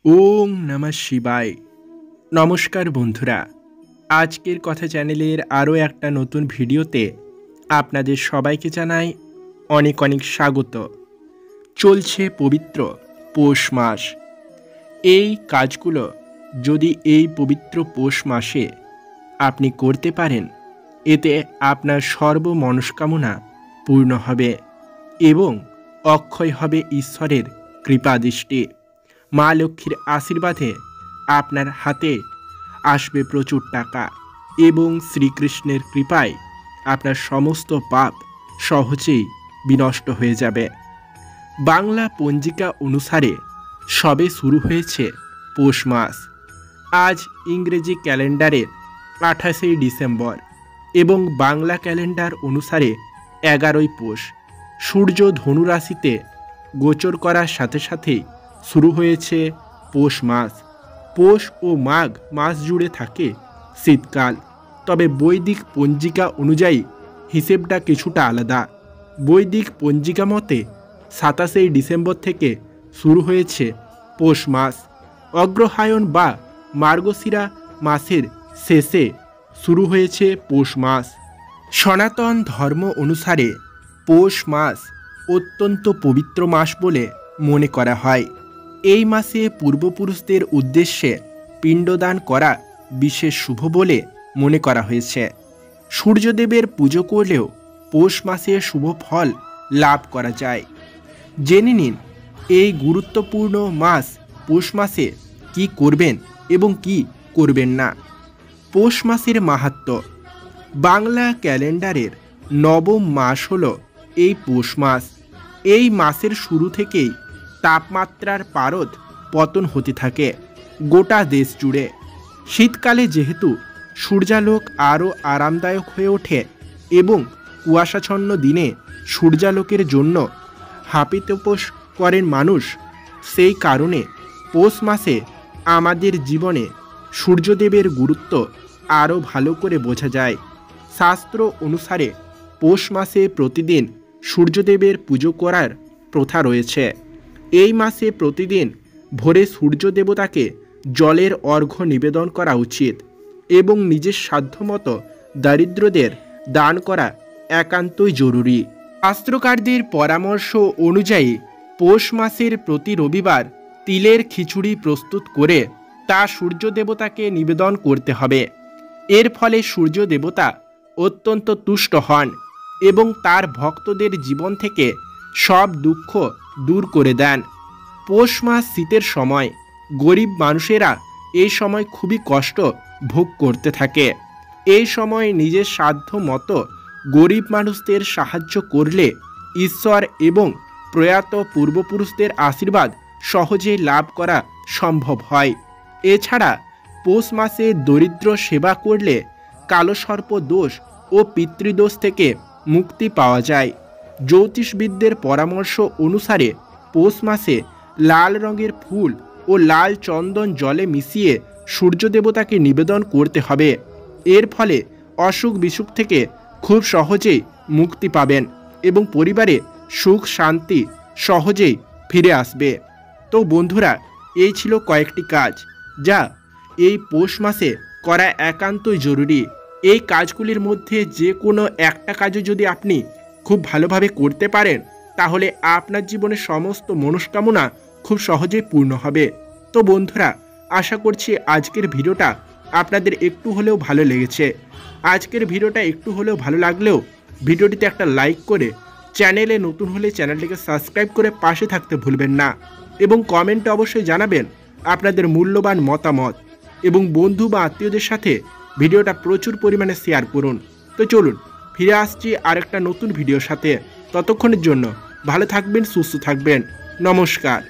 ওম নমঃ শিবায়। নমস্কার বন্ধুরা, আজকের কথা চ্যানেলের আরও একটা নতুন ভিডিওতে আপনাদের সবাইকে জানাই অনেক অনেক স্বাগত। চলছে পবিত্র পৌষ মাস। এই কাজগুলো যদি এই পবিত্র পৌষ মাসে আপনি করতে পারেন, এতে আপনার সর্বমনস্কামনা পূর্ণ হবে এবং অক্ষয় হবে ঈশ্বরের কৃপাদৃষ্টি। মা লক্ষ্মীর আশীর্বাদে আপনার হাতে আসবে প্রচুর টাকা এবং শ্রীকৃষ্ণের কৃপায় আপনার সমস্ত পাপ সহজেই বিনষ্ট হয়ে যাবে। বাংলা পঞ্জিকা অনুসারে সবে শুরু হয়েছে পৌষ মাস। আজ ইংরেজি ক্যালেন্ডারের 28 ডিসেম্বর এবং বাংলা ক্যালেন্ডার অনুসারে 11ই পৌষ। সূর্য ধনুরাশিতে গোচর করার সাথে সাথেই শুরু হয়েছে পৌষ মাস। পৌষ ও মাঘ মাস জুড়ে থাকে শীতকাল, তবে বৈদিক পঞ্জিকা অনুযায়ী হিসেবটা কিছুটা আলাদা। বৈদিক পঞ্জিকা মতে 27 ডিসেম্বর থেকে শুরু হয়েছে পৌষ মাস। অগ্রহায়ণ বা মার্গশিরা মাসের শেষে শুরু হয়েছে পৌষ মাস। সনাতন ধর্ম অনুসারে পৌষ মাস অত্যন্ত পবিত্র মাস বলে মনে করা হয়। এই মাসে পূর্বপুরুষদের উদ্দেশ্যে পিণ্ডদান করা বিশেষ শুভ বলে মনে করা হয়েছে। সূর্যদেবের পুজো করলেও পৌষ মাসে শুভ ফল লাভ করা যায়। জেনে নিন এই গুরুত্বপূর্ণ মাস পৌষ মাসে কি করবেন এবং কি করবেন না। পৌষ মাসের মাহাত্ম্য। বাংলা ক্যালেন্ডারের নবম মাস হল এই পৌষ মাস। এই মাসের শুরু থেকেই তাপমাত্রার পারদ পতন হতে থাকে গোটা দেশ জুড়ে। শীতকালে যেহেতু সূর্যালোক আরও আরামদায়ক হয়ে ওঠে এবং কুয়াশাচ্ছন্ন দিনে সূর্যালোকের জন্য হাপিতোপোষ করেন মানুষ, সেই কারণে পৌষ মাসে আমাদের জীবনে সূর্যদেবের গুরুত্ব আরও ভালো করে বোঝা যায়। শাস্ত্র অনুসারে পৌষ মাসে প্রতিদিন সূর্যদেবের পুজো করার প্রথা রয়েছে। এই মাসে প্রতিদিন ভোরে সূর্য দেবতাকে জলের অর্ঘ্য নিবেদন করা উচিত এবং নিজের সাধ্যমতো দারিদ্রদের দান করা একান্তই জরুরি। শাস্ত্রকারদের পরামর্শ অনুযায়ী পৌষ মাসের প্রতি রবিবার তিলের খিচুড়ি প্রস্তুত করে তা সূর্য দেবতাকে নিবেদন করতে হবে। এর ফলে সূর্য দেবতা অত্যন্ত তুষ্ট হন এবং তার ভক্তদের জীবন থেকে সব দুঃখ দূর করে দেন। পৌষ মাস শীতের সময়। গরিব মানুষেরা এই সময় খুবই কষ্ট ভোগ করতে থাকে। এই সময় নিজের সাধ্য মতো গরিব মানুষদের সাহায্য করলে ঈশ্বর এবং প্রয়াত পূর্বপুরুষদের আশীর্বাদ সহজে লাভ করা সম্ভব হয়। এছাড়া পৌষ মাসে দরিদ্র সেবা করলে কালসর্প দোষ ও পিতৃদোষ থেকে মুক্তি পাওয়া যায়। জ্যোতিষবিদদের পরামর্শ অনুসারে পৌষ মাসে লাল রঙের ফুল ও লাল চন্দন জলে মিশিয়ে সূর্য দেবতাকে নিবেদন করতে হবে। এর ফলে অসুখ বিসুখ থেকে খুব সহজেই মুক্তি পাবেন এবং পরিবারে সুখ শান্তি সহজেই ফিরে আসবে। তো বন্ধুরা, এই ছিল কয়েকটি কাজ যা এই পৌষ মাসে করা একান্তই জরুরি। এই কাজগুলির মধ্যে যে কোনো একটা কাজও যদি আপনি খুব ভালোভাবে করতে পারেন, তাহলে আপনার জীবনের সমস্ত মনস্কামনা খুব সহজেই পূর্ণ হবে। তো বন্ধুরা, আশা করছি আজকের ভিডিওটা আপনাদের একটু হলেও ভালো লেগেছে। আজকের ভিডিওটা একটু হলেও ভালো লাগলেও ভিডিওটিতে একটা লাইক করে, চ্যানেলে নতুন হলে চ্যানেলটিকে সাবস্ক্রাইব করে পাশে থাকতে ভুলবেন না এবং কমেন্টে অবশ্যই জানাবেন আপনাদের মূল্যবান মতামত এবং বন্ধু বা আত্মীয়দের সাথে ভিডিওটা প্রচুর পরিমাণে শেয়ার করুন। তো চলুন ফিরে আসছি আরেকটা নতুন ভিডিওর সাথে। ততক্ষণের জন্য ভালো থাকবেন, সুস্থ থাকবেন। নমস্কার।